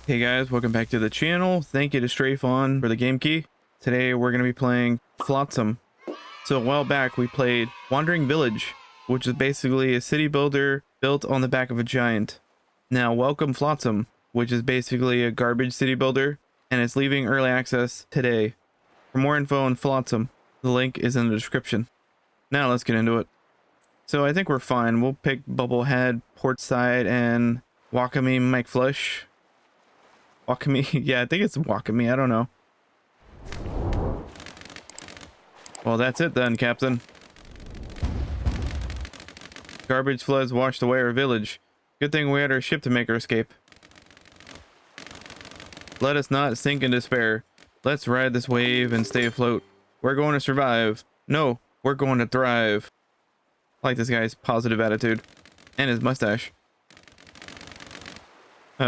Hey guys, welcome back to the channel. Thank you to Fawn for the game key. Today we're going to be playing Flotsam. So a while back we played Wandering Village, which is basically a city builder built on the back of a giant. Now welcome Flotsam, which is basically a garbage city builder, and it's leaving early access today. For more info on Flotsam, the link is in the description. Now let's get into it. So I think we're fine. We'll pick Bubblehead, Portside, and Wakame McFlush. Wakame, yeah, I think it's Wakame, I don't know. Well, that's it then, Captain. Garbage floods washed away our village. Good thing we had our ship to make our escape. Let us not sink in despair. Let's ride this wave and stay afloat. We're going to survive. No, we're going to thrive. I like this guy's positive attitude. And his mustache.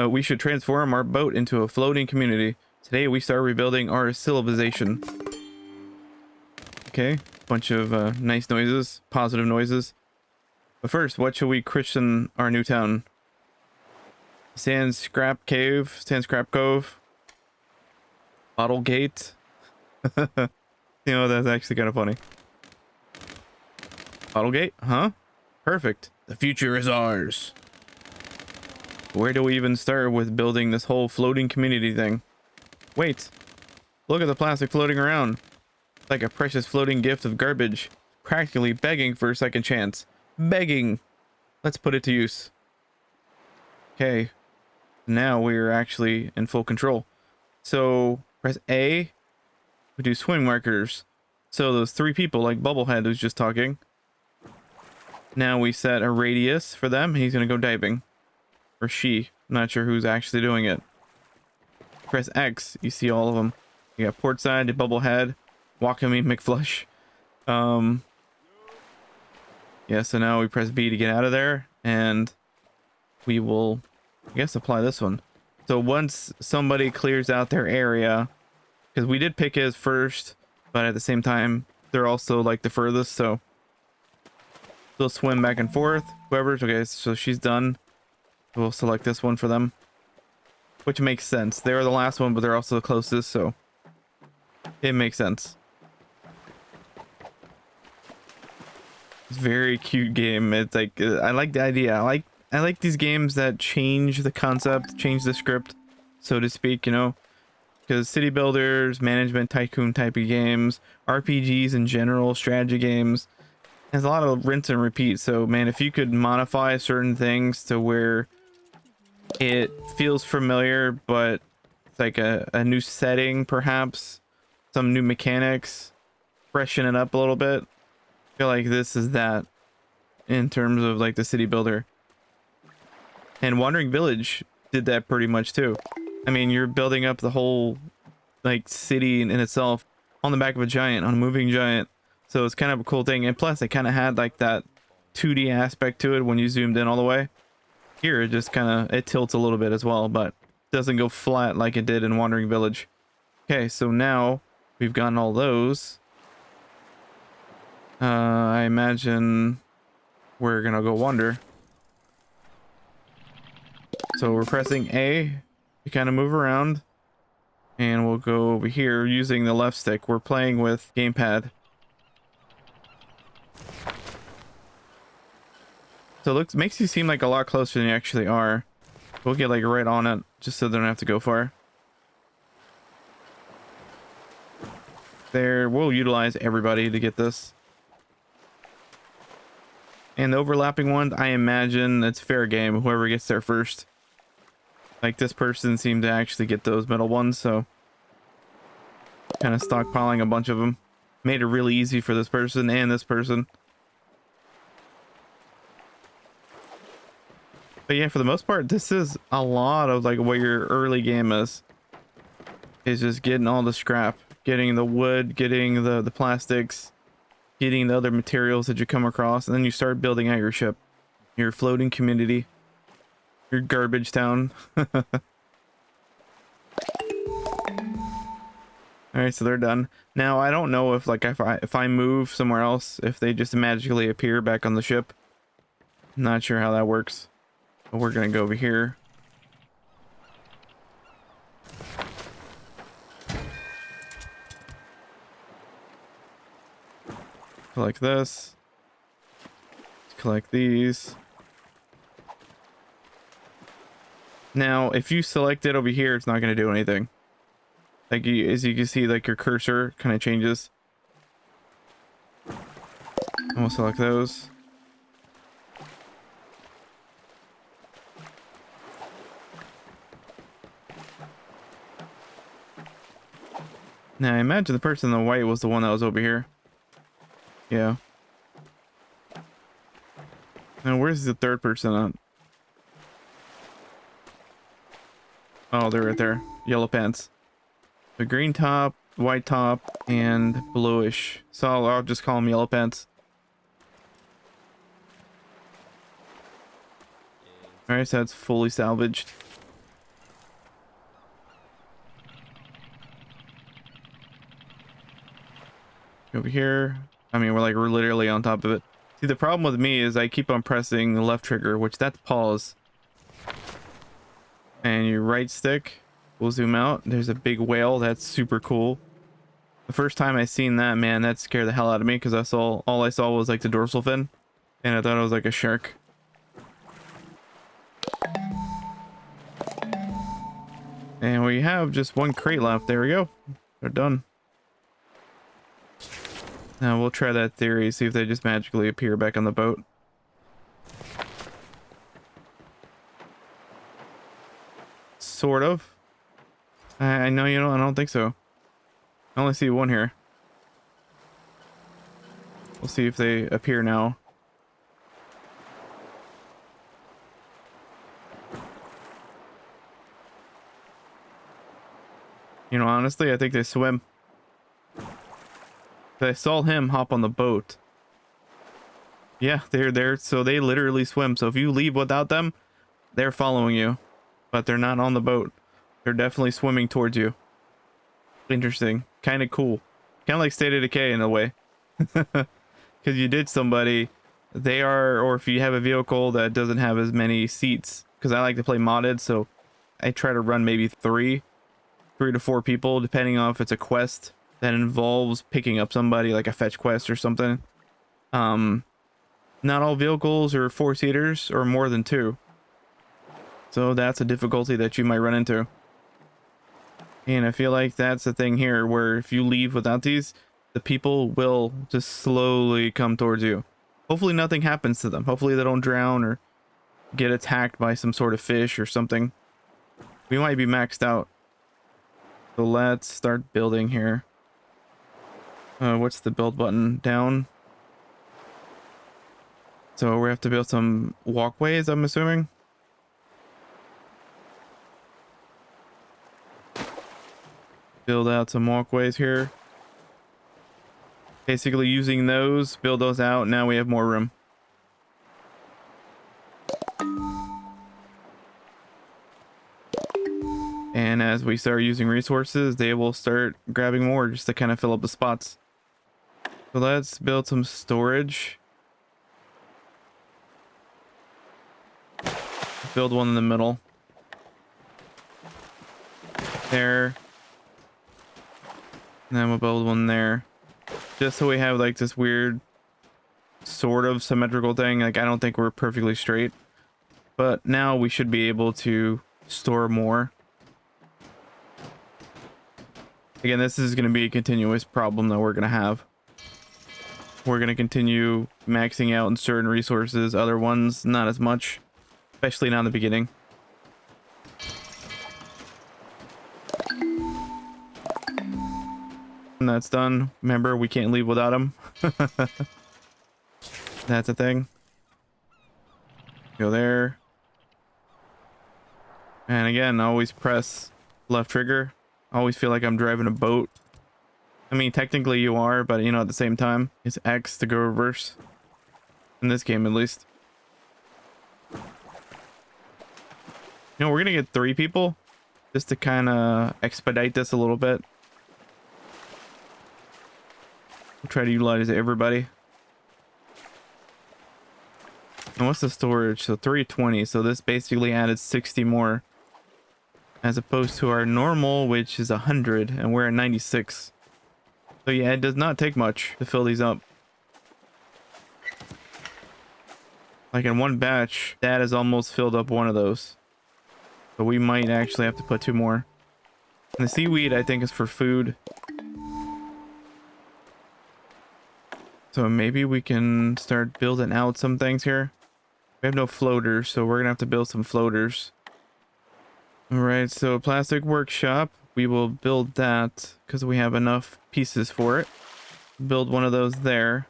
We should transform our boat into a floating community. Today we start rebuilding our civilization. Okay, bunch of nice noises, positive noises. But first, what should we christen our new town? Sand Scrap Cove, Bottle Gate. You know, that's actually kind of funny. Bottle Gate, huh? Perfect. The future is ours. Where do we even start with building this whole floating community thing? Wait, look at the plastic floating around. It's like a precious floating gift of garbage, practically begging for a second chance. Begging. Let's put it to use. Okay, now we're actually in full control. So press A, we do swing markers. So those three people, like Bubblehead who's just talking. Now we set a radius for them. He's gonna go diving. Or she. I'm not sure who's actually doing it. Press X. You see all of them. You got Portside, Bubblehead, Wakame McFlush. Yeah, so now we press B to get out of there. And we will, I guess, apply this one. So once somebody clears out their area, because we did pick his first, but at the same time, they're also like the furthest. So they'll swim back and forth. Whoever's, okay, so she's done. We'll select this one for them, which makes sense. They're the last one, but they're also the closest, so it makes sense. It's a very cute game. It's like, I like the idea. I like these games that change the concept, change the script, so to speak, you know, because city builders, management tycoon type of games, RPGs in general, strategy games, has a lot of rinse and repeat. So man, if you could modify certain things to where it feels familiar, but it's like a new setting, perhaps some new mechanics, freshen it up a little bit. I feel like this is that in terms of like the city builder. And Wandering Village did that pretty much too. I mean, you're building up the whole like city in itself on the back of a giant, on a moving giant. So it's kind of a cool thing. And plus it kind of had like that 2D aspect to it when you zoomed in all the way. Here it just kind of, it tilts a little bit as well, but doesn't go flat like it did in Wandering Village. Okay, so now we've gotten all those. I imagine we're gonna go wander. So we're pressing A to kind of move around, and we'll go over here using the left stick. We're playing with gamepad. So it makes you seem like a lot closer than you actually are. We'll get like right on it just so they don't have to go far. There, we'll utilize everybody to get this. And the overlapping one, I imagine it's fair game. Whoever gets there first. Like this person seemed to actually get those middle ones, so kind of stockpiling a bunch of them. Made it really easy for this person and this person. But yeah, for the most part, this is a lot of like what your early game is just getting all the scrap, getting the wood, getting the plastics, getting the other materials that you come across, and then you start building out your ship, your floating community, your garbage town. All right, so they're done. Now I don't know if like if I move somewhere else, if they just magically appear back on the ship. I'm not sure how that works. But we're gonna go over here. collect this. Let's collect these. Now, if you select it over here, it's not going to do anything. Like, as you can see, like your cursor kind of changes. And we'll select those. Now, I imagine the person in the white was the one that was over here. Yeah. Now, where's the third person at? Oh, they're right there. Yellow pants. The green top, white top, and bluish. So I'll just call them yellow pants. Alright, so that's fully salvaged. Over here. I mean, we're literally on top of it. See, the problem with me is I keep on pressing the left trigger, which that's pause. And your right stick will zoom out. There's a big whale. That's super cool. The first time I seen that, man, that scared the hell out of me because all I saw was like the dorsal fin. And I thought it was like a shark. And we have just one crate left. There we go. They're done. Now we'll try that theory, see if they just magically appear back on the boat. Sort of. I know you don't. I don't think so. I only see one here. We'll see if they appear now. You know, honestly, I think they swim. I saw him hop on the boat. Yeah, they're there. So they literally swim. So if you leave without them, they're following you. But they're not on the boat. They're definitely swimming towards you. Interesting. Kind of cool. Kind of like State of Decay in a way. Because you did somebody. They are, or if you have a vehicle that doesn't have as many seats. Because I like to play modded, so I try to run maybe three to four people, depending on if it's a quest that involves picking up somebody, like a fetch quest or something. Not all vehicles are 4-seaters or more than 2. So that's a difficulty that you might run into. And I feel like that's the thing here, where if you leave without these, the people will just slowly come towards you. Hopefully nothing happens to them. Hopefully they don't drown or get attacked by some sort of fish or something. We might be maxed out. So let's start building here. What's the build button? Down. So we have to build some walkways, I'm assuming. Build out some walkways here. Basically using those, build those out. Now we have more room. And as we start using resources, they will start grabbing more just to kind of fill up the spots. So let's build some storage. Build one in the middle. There. And then we'll build one there. Just so we have like this weird sort of symmetrical thing. Like I don't think we're perfectly straight. But now we should be able to store more. Again, this is going to be a continuous problem that we're going to have. We're going to continue maxing out in certain resources, other ones not as much, especially not in the beginning. And that's done. Remember, we can't leave without them. That's a thing. Go there. And again, always press left trigger. I always feel like I'm driving a boat. I mean, technically you are, but you know, at the same time, it's X to go reverse. In this game, at least. You know, we're gonna get 3 people just to kind of expedite this a little bit. We'll try to utilize everybody. And what's the storage? So 320. So this basically added 60 more. As opposed to our normal, which is 100, and we're at 96. So yeah, it does not take much to fill these up. Like in one batch, that has almost filled up one of those. But we might actually have to put 2 more. And the seaweed, I think, is for food. So maybe we can start building out some things here. We have no floaters, so we're gonna have to build some floaters. All right, so plastic workshop. We will build that because we have enough pieces for it. Build one of those there.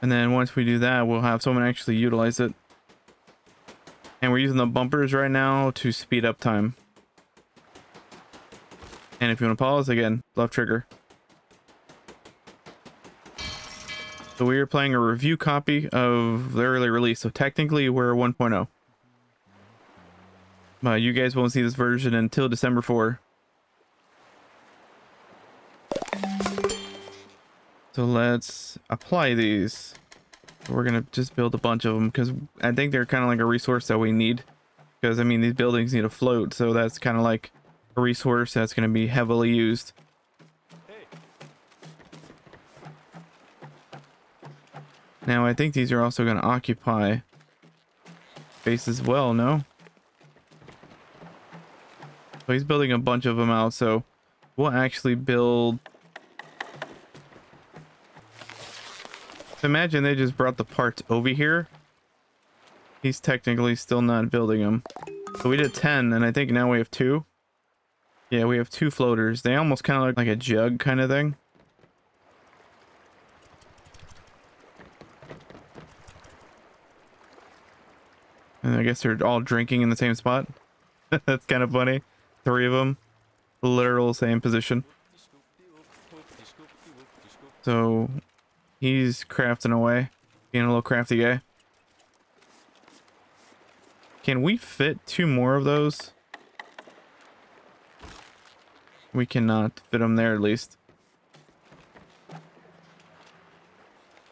And then once we do that, we'll have someone actually utilize it. And we're using the bumpers right now to speed up time. And if you want to pause again, left trigger. So we are playing a review copy of the early release. So technically we're 1.0. But you guys won't see this version until December 4. So let's apply these. We're gonna just build a bunch of them because I think they're kind of like a resource that we need. Because I mean, these buildings need a float, so that's kind of like a resource that's gonna be heavily used. Now I think these are also gonna occupy space as well, no? So he's building a bunch of them out, so we'll actually build. Imagine they just brought the parts over here. He's technically still not building them. So we did 10, and I think now we have 2. Yeah, we have 2 floaters. They almost kind of look like a jug kind of thing. And I guess they're all drinking in the same spot. That's kind of funny. 3 of them, literal same position. So he's crafting away, being a little crafty guy. Can we fit 2 more of those? We cannot fit them there, at least.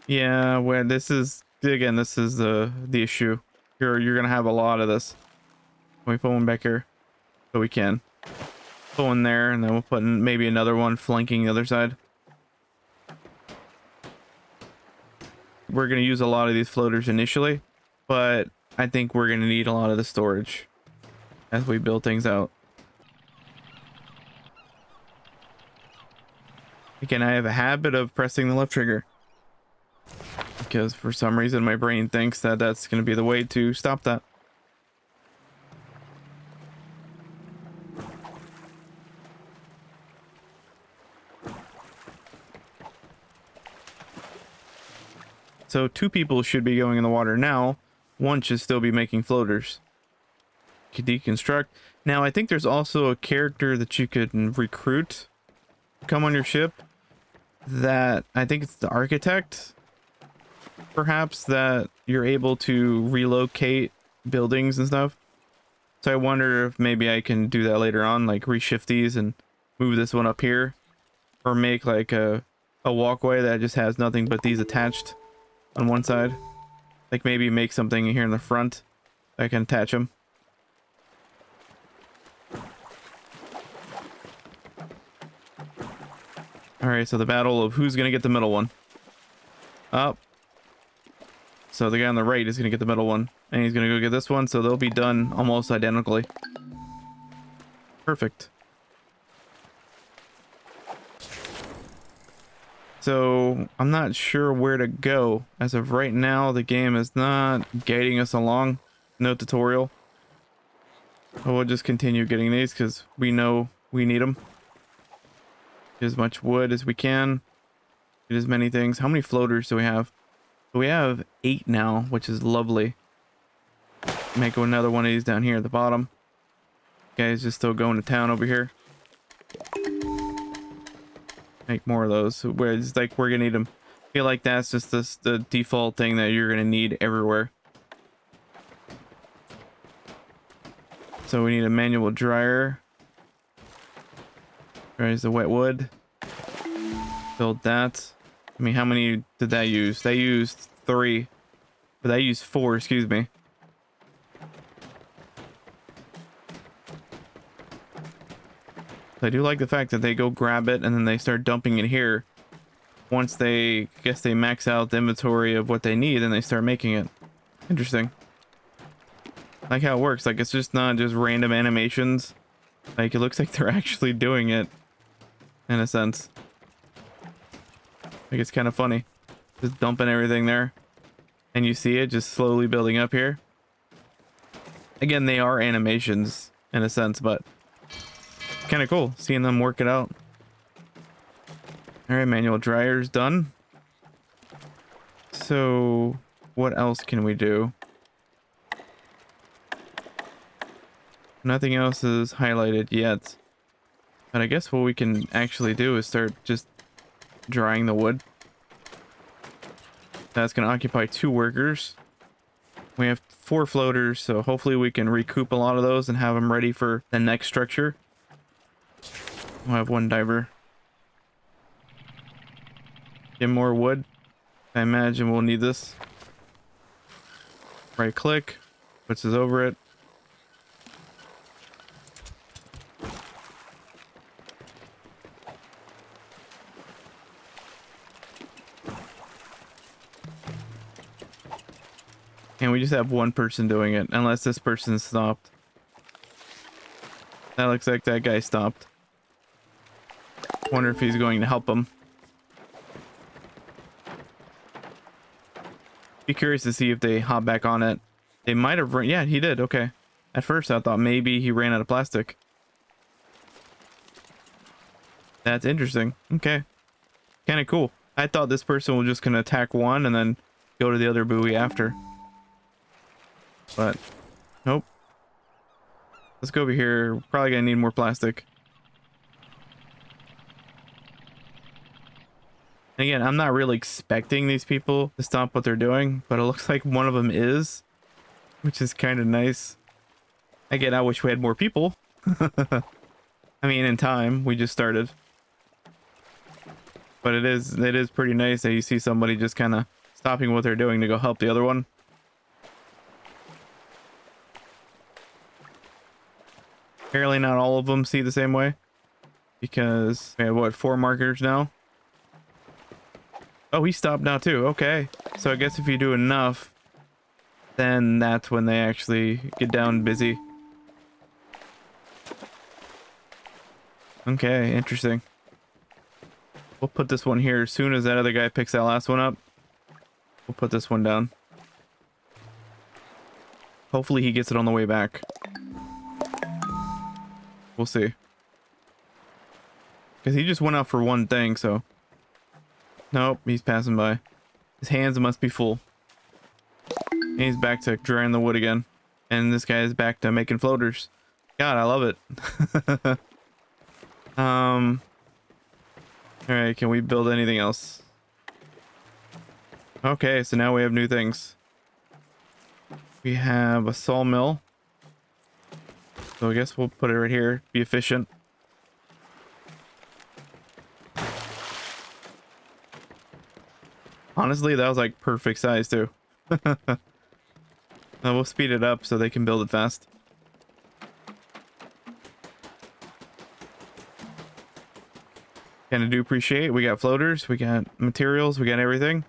Yeah, well, this is again, this is the issue. You're gonna have a lot of this. Can we put one back here? So we can put one there, and then we'll put in maybe another one flanking the other side. We're gonna use a lot of these floaters initially, but I think we're gonna need a lot of the storage as we build things out. Again, I have a habit of pressing the left trigger because for some reason my brain thinks that that's going to be the way to stop that. So 2 people should be going in the water now. 1 should still be making floaters. Could deconstruct. Now I think there's also a character that you could recruit, come on your ship, that I think it's the architect, perhaps, that you're able to relocate buildings and stuff. So I wonder if maybe I can do that later on, like reshift these and move this one up here, or make like a walkway that just has nothing but these attached on one side. Like maybe make something here in the front I can attach them. All right, so the battle of who's gonna get the middle one. Up. So the guy on the right is gonna get the middle one, and he's gonna go get this one, so they'll be done almost identically. Perfect. So I'm not sure where to go. As of right now, the game is not guiding us along. No tutorial. But we'll just continue getting these because we know we need them. Get as much wood as we can. Get as many things. How many floaters do we have? We have 8 now, which is lovely. Make another one of these down here at the bottom. Guys just still going to town over here. Make more of those. Where it's like we're gonna need them. I feel like that's just the default thing that you're gonna need everywhere. So we need a manual dryer. Dries the wet wood. Build that. I mean, how many did that use? They used 3. But they used 4, excuse me. I do like the fact that they go grab it and then they start dumping it here. Once they, I guess they max out the inventory of what they need and they start making it. Interesting. Like how it works. Like it's just not just random animations. Like it looks like they're actually doing it in a sense. Like it's kind of funny. Just dumping everything there. And you see it just slowly building up here. Again, they are animations in a sense, but kind of cool seeing them work it out. All right, manual dryer's done. So what else can we do? Nothing else is highlighted yet. But I guess what we can actually do is start just drying the wood. That's going to occupy 2 workers. We have 4 floaters, so hopefully we can recoup a lot of those and have them ready for the next structure. We'll have 1 diver. Get more wood. I imagine we'll need this. Right click, puts us over it. And we just have 1 person doing it, unless this person stopped. That looks like that guy stopped. Wonder if he's going to help him. Be curious to see if they hop back on it. They might have run. Yeah, he did. Okay. At first I thought maybe he ran out of plastic. That's interesting. Okay. Kind of cool. I thought this person was just going to attack one and then go to the other buoy after. But nope. Let's go over here. We're probably going to need more plastic. Again, I'm not really expecting these people to stop what they're doing, but it looks like one of them is, which is kind of nice. Again, I wish we had more people. I mean, in time, we just started. But it is pretty nice that you see somebody just kind of stopping what they're doing to go help the other one. Apparently not all of them see the same way, because we have what, 4 markers now? Oh, he stopped now too. Okay, so I guess if you do enough, then that's when they actually get down busy. Okay, interesting. We'll put this one here as soon as that other guy picks that last one up. We'll put this one down. Hopefully he gets it on the way back. We'll see. Because he just went out for one thing, so... Nope, he's passing by. His hands must be full. And he's back to drying the wood again. And this guy is back to making floaters. God, I love it. Alright, can we build anything else? Okay, so now we have new things. We have a sawmill. So I guess we'll put it right here. Be efficient. Honestly, that was like perfect size too. We'll speed it up so they can build it fast. Kind of do appreciate we got floaters, we got materials, we got everything.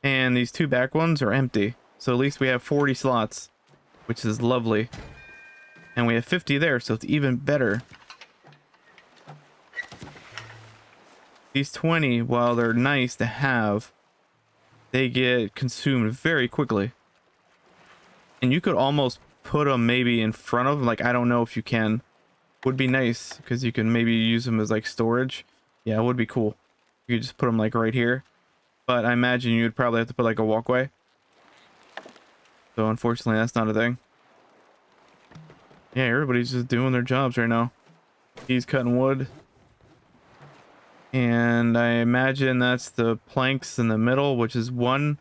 And these 2 back ones are empty. So at least we have 40 slots, which is lovely. And we have 50 there, so it's even better. These 20, while they're nice to have, they get consumed very quickly. And you could almost put them maybe in front of them. Like, I don't know if you can. Would be nice, because you can maybe use them as like storage. Yeah, it would be cool. You could just put them like right here. But I imagine you would probably have to put like a walkway. So unfortunately, that's not a thing. Yeah, everybody's just doing their jobs right now. He's cutting wood. And I imagine that's the planks in the middle, which is 1.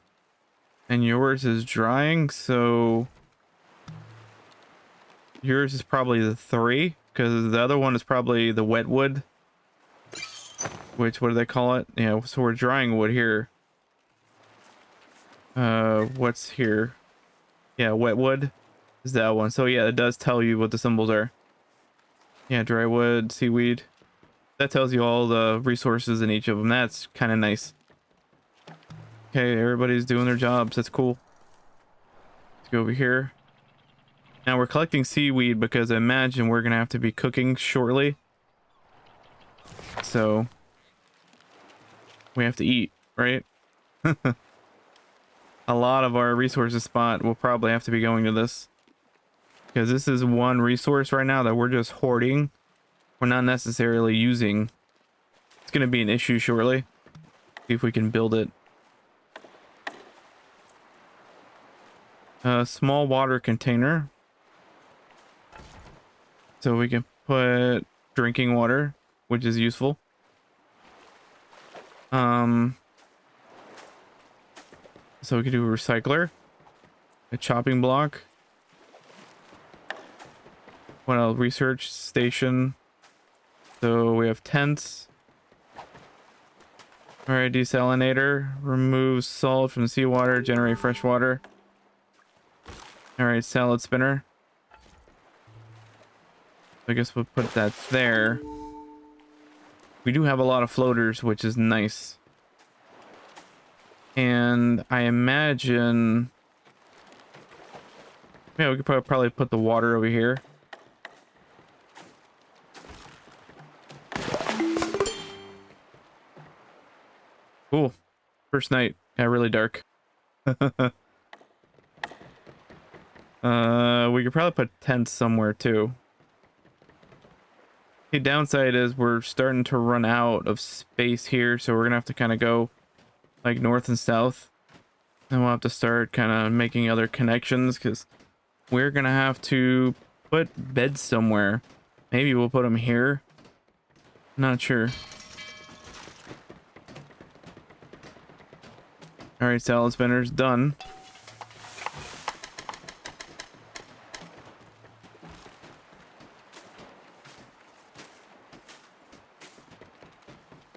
And yours is drying, so... Yours is probably the 3, because the other one is probably the wet wood. Which, what do they call it? Yeah, so we're drying wood here. What's here? Yeah, wet wood is that one. So yeah, it does tell you what the symbols are. Yeah, dry wood, seaweed. That tells you all the resources in each of them. That's kind of nice. Okay, everybody's doing their jobs. That's cool. Go over here. Now we're collecting seaweed because I imagine we're gonna have to be cooking shortly. So we have to eat, right? A lot of our resources spot will probably have to be going to this. Because this is one resource right now that we're just hoarding. We're not necessarily using. It's gonna be an issue shortly. See if we can build it. A small water container. So we can put drinking water, which is useful. So we can do a recycler, a chopping block. What else? Research station. So we have tents. All right, desalinator removes salt from seawater, generate fresh water. All right, salad spinner. I guess we'll put that there. We do have a lot of floaters, which is nice. And I imagine, yeah, we could probably put the water over here. Cool. First night got really dark. We could probably put tents somewhere too. The downside is we're starting to run out of space here, so we're gonna have to kind of go like north and south, and we'll have to start kind of making other connections because we're gonna have to put beds somewhere. Maybe we'll put them here. Not sure. All right, salad spinner's done.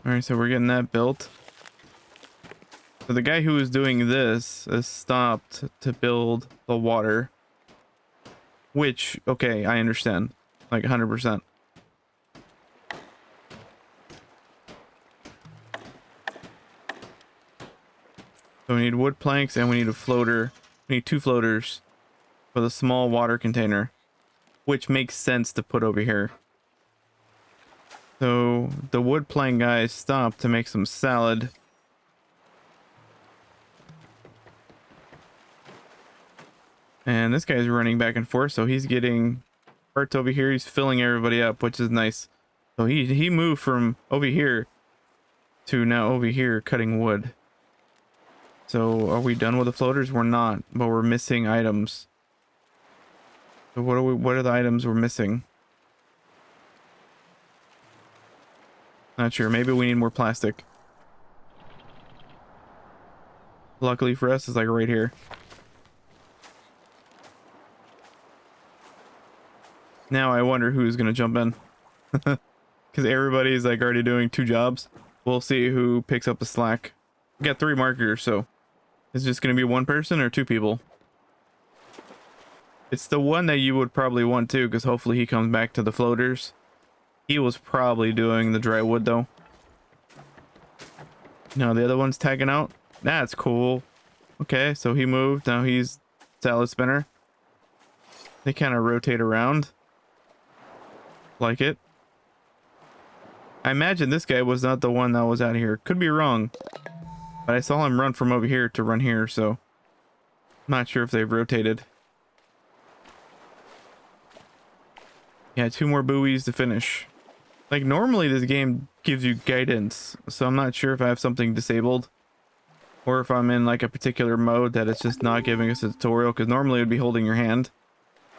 All right, so we're getting that built. So the guy who was doing this has stopped to build the water, which, okay, I understand, like 100%. So we need wood planks and we need a floater. We need 2 floaters for the small water container, which makes sense to put over here. So the wood plank guy stopped to make some salad. And this guy's running back and forth, so he's getting parts over here. He's filling everybody up, which is nice. So he moved from over here to now over here cutting wood. So are we done with the floaters? We're not, but we're missing items. So what are the items we're missing? Not sure. Maybe we need more plastic. Luckily for us, it's like right here. Now I wonder who's gonna jump in. Because everybody's like already doing 2 jobs. We'll see who picks up the slack. We got 3 markers, so it's just gonna be 1 person or 2 people. It's the one that you would probably want to, because hopefully he comes back to the floaters. He was probably doing the dry wood though. No, the other one's tagging out. That's cool. Okay, so he moved. Now he's salad spinner. They kind of rotate around. Like it. I imagine this guy was not the one that was out here. Could be wrong. But I saw him run from over here to run here, so I'm not sure if they've rotated. Yeah, 2 more buoys to finish. Like normally this game gives you guidance, so I'm not sure if I have something disabled or if I'm in like a particular mode that it's just not giving us a tutorial, because normally it would be holding your hand.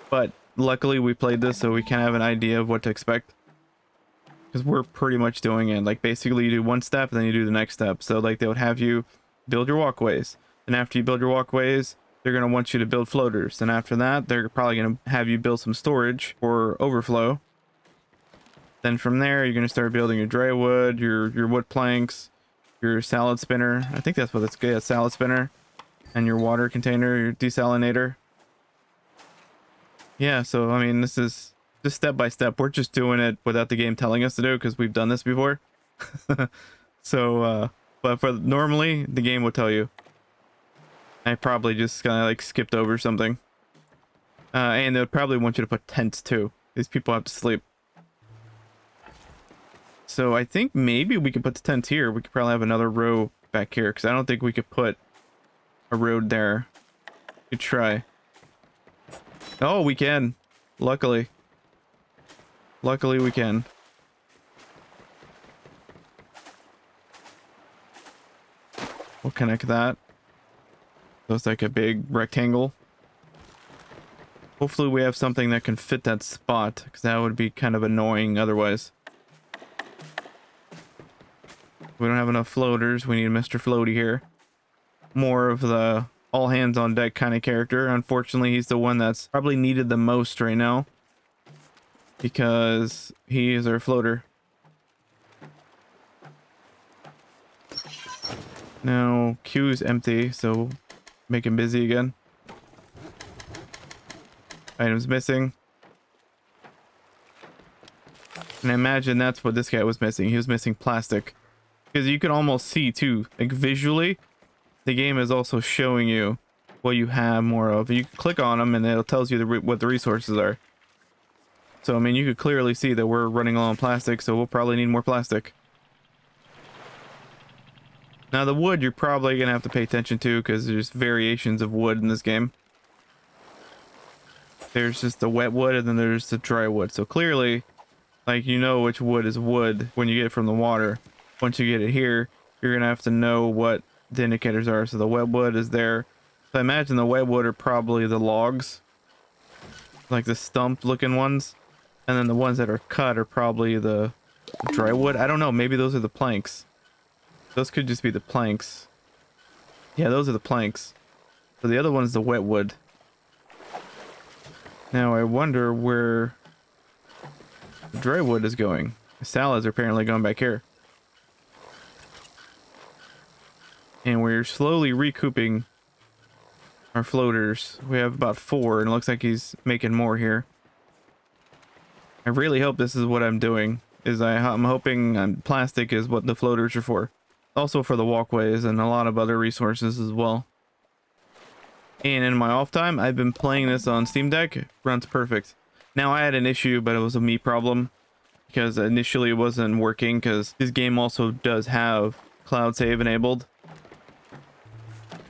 But luckily we played this, so we kind of have an idea of what to expect. Because we're pretty much doing it. Like basically you do 1 step and then you do the next step. So like they would have you build your walkways. And after you build your walkways, they're going to want you to build floaters. And after that, they're probably going to have you build some storage for overflow. Then from there, you're going to start building your dry wood, your wood planks, your salad spinner. I think that's what it's good. A salad spinner. And your water container, your desalinator. Yeah, so I mean, this is just step by step. We're just doing it without the game telling us to do, because we've done this before. So but for normally the game will tell you. I probably just kind of like skipped over something. And they'll probably want you to put tents too. These people have to sleep. So I think maybe we could put the tents here. We could probably have another row back here because I don't think we could put a road there. Could try. Oh, we can. Luckily. Luckily we can. We'll connect that. So it's like a big rectangle. Hopefully we have something that can fit that spot, because that would be kind of annoying otherwise. We don't have enough floaters. We need Mr. Floaty here. More of the all hands on deck kind of character. Unfortunately, he's the one that's probably needed the most right now, because he is our floater. Now queue's empty, so make him busy again. Items missing. And I imagine that's what this guy was missing. He was missing plastic. Because you can almost see too, like visually, the game is also showing you what you have more of. You can click on them and it tells you what the resources are. So I mean, you could clearly see that we're running low on plastic, so we'll probably need more plastic. Now the wood you're probably gonna have to pay attention to, because there's variations of wood in this game. There's just the wet wood and then there's the dry wood. So clearly, like, you know which wood is wood when you get it from the water. Once you get it here, you're gonna have to know what the indicators are. So the wet wood is there. So I imagine the wet wood are probably the logs, like the stump looking ones, and then the ones that are cut are probably the dry wood. I don't know, maybe those are the planks. Those could just be the planks. Yeah, those are the planks. So the other one is the wet wood. Now I wonder where the dry wood is going. The salads are apparently going back here. And we're slowly recouping our floaters. We have about 4, and it looks like he's making more here. I really hope this is what I'm doing. I'm hoping plastic is what the floaters are for. Also for the walkways and a lot of other resources as well. And in my off time, I've been playing this on Steam Deck. Runs perfect. Now I had an issue, but it was a me problem, because initially it wasn't working, because this game also does have cloud save enabled.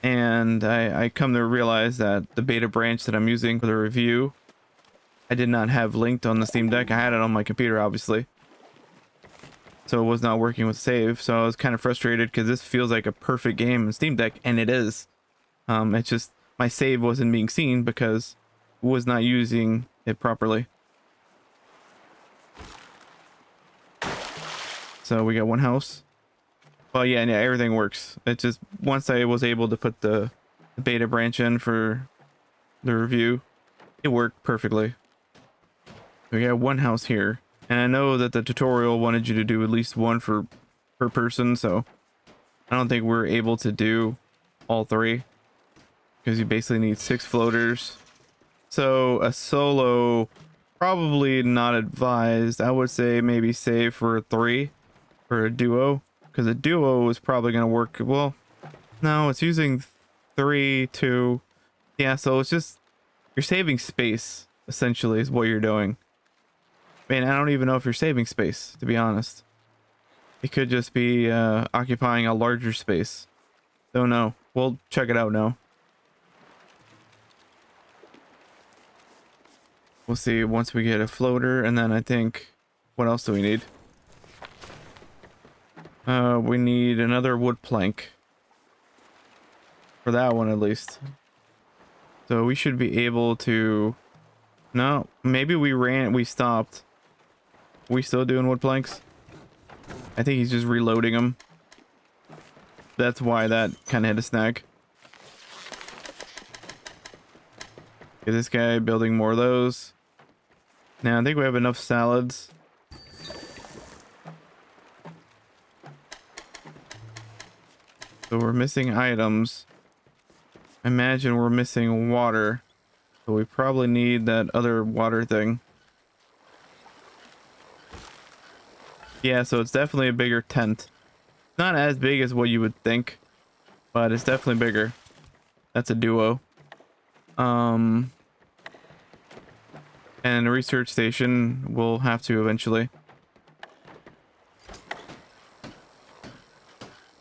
And I come to realize that the beta branch that I'm using for the review, I did not have linked on the Steam Deck. I had it on my computer, obviously. So it was not working with save. So I was kind of frustrated, because this feels like a perfect game in Steam Deck, and it is. It's just my save wasn't being seen because I was not using it properly. So we got one house. Well, yeah, everything works. It's just once I was able to put the beta branch in for the review, it worked perfectly. We got one house here, and I know that the tutorial wanted you to do at least one per person, so I don't think we're able to do all 3, because you basically need 6 floaters. So a solo, probably not advised. I would say maybe save for 3 for a duo, because a duo is probably going to work. Well, no, it's using 3, 2. Yeah, so it's just, you're saving space, essentially, is what you're doing. Man, I don't even know if you're saving space, to be honest. It could just be occupying a larger space. Don't know. We'll check it out now. We'll see once we get a floater, and then I think, what else do we need? We need another wood plank. For that one, at least. So we should be able to... No, maybe we stopped. We still doing wood planks? I think he's just reloading them. That's why that kind of hit a snag. Okay, this guy building more of those. Now I think we have enough salads. So we're missing items. I imagine we're missing water. So we probably need that other water thing. Yeah, so it's definitely a bigger tent. Not as big as what you would think, but it's definitely bigger. That's a duo. And a research station we'll have to eventually.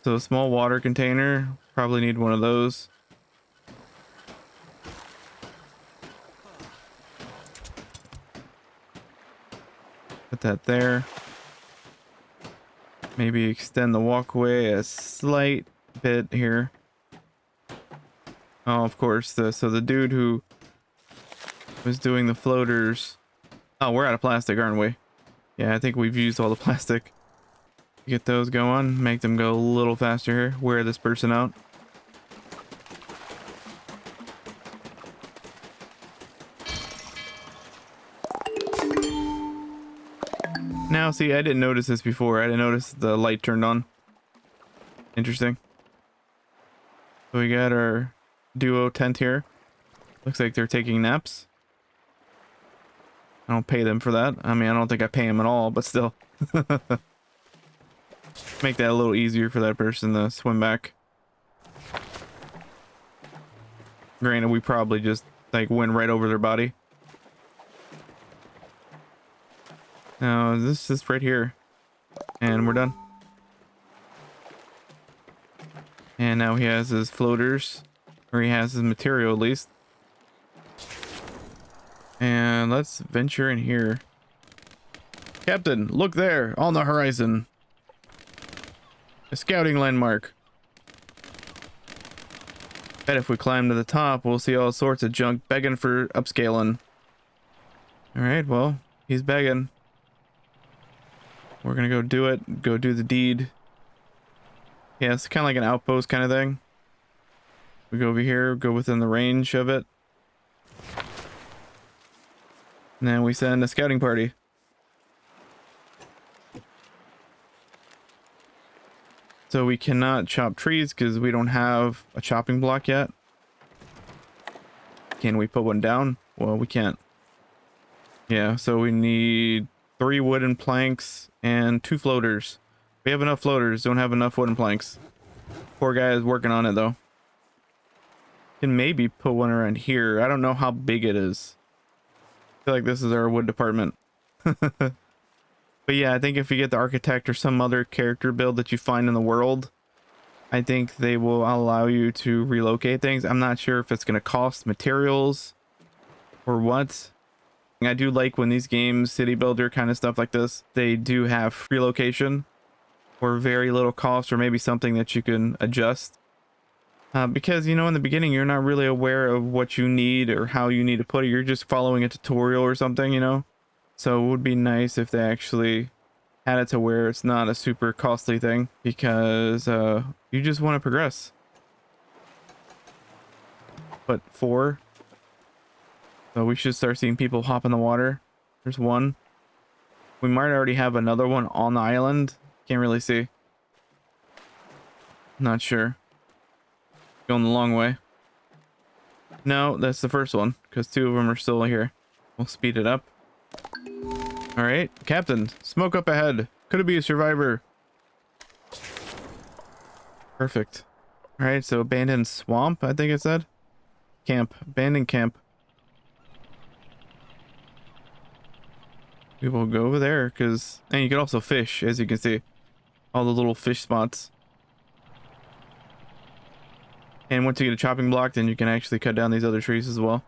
So a small water container, probably need one of those. Put that there. Maybe extend the walkway a slight bit here. Oh, of course. So the dude who was doing the floaters. Oh, we're out of plastic, aren't we? Yeah, I think we've used all the plastic. Get those going. Make them go a little faster here. Wear this person out. Now, see, I didn't notice this before. I didn't notice the light turned on. Interesting. So we got our duo tent here. Looks like they're taking naps. I don't pay them for that. I mean, I don't think I pay them at all, but still. Make that a little easier for that person to swim back. Granted, we probably just like went right over their body. Now, this is right here. And we're done. And now he has his floaters. Or he has his material at least. And let's venture in here. Captain, look there on the horizon. A scouting landmark. Bet if we climb to the top, we'll see all sorts of junk begging for upscaling. Alright, well, he's begging. We're gonna go do it. Go do the deed. Yeah, it's kind of like an outpost kind of thing. We go over here, go within the range of it. And then we send a scouting party. So we cannot chop trees because we don't have a chopping block yet. Can we put one down? Well, we can't. Yeah, so we need 3 wooden planks and 2 floaters. We have enough floaters, don't have enough wooden planks. Poor guy is working on it though. Can maybe put one around here. I don't know how big it is. I feel like this is our wood department. But yeah, I think if you get the architect or some other character build that you find in the world, I think they will allow you to relocate things. I'm not sure if it's going to cost materials or what. I do like when these games, city builder kind of stuff like this, they do have relocation for very little cost, or maybe something that you can adjust. Because, you know, in the beginning, you're not really aware of what you need or how you need to put it. You're just following a tutorial or something, you know? So it would be nice if they actually had it to where it's not a super costly thing, because you just want to progress. But 4. So we should start seeing people hop in the water. There's one. We might already have another one on the island. Can't really see. Not sure. Going the long way. No, that's the first one, because 2 of them are still here. We'll speed it up. All right, Captain, smoke up ahead. Could it be a survivor? Perfect. All right, so abandoned swamp, I think it said. Camp, abandoned camp. We will go over there, because, and you can also fish, as you can see. All the little fish spots. And once you get a chopping block, then you can actually cut down these other trees as well.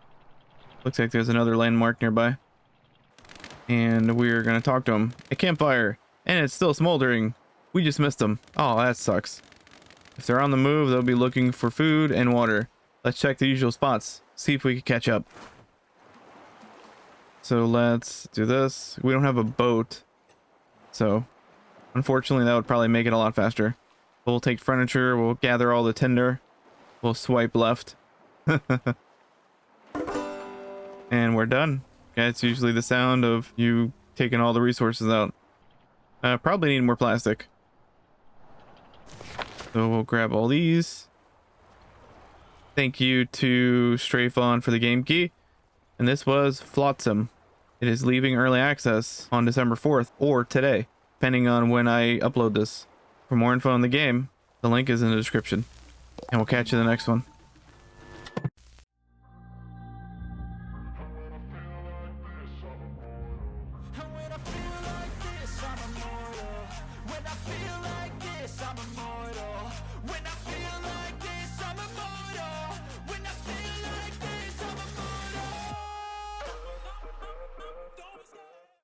Looks like there's another landmark nearby. And we're gonna talk to him. A campfire, and it's still smoldering. We just missed them. Oh, that sucks. If they're on the move, they'll be looking for food and water. Let's check the usual spots. See if we can catch up. So let's do this. We don't have a boat, so unfortunately that would probably make it a lot faster. We'll take furniture. We'll gather all the tinder. We'll swipe left. And we're done. It's usually the sound of you taking all the resources out. Probably need more plastic. So we'll grab all these. Thank you to Stray Fawn for the game key. And this was Flotsam. It is leaving early access on December 4th or today, depending on when I upload this. For more info on the game, the link is in the description. And we'll catch you in the next one. I feel like this, I'm immortal. When I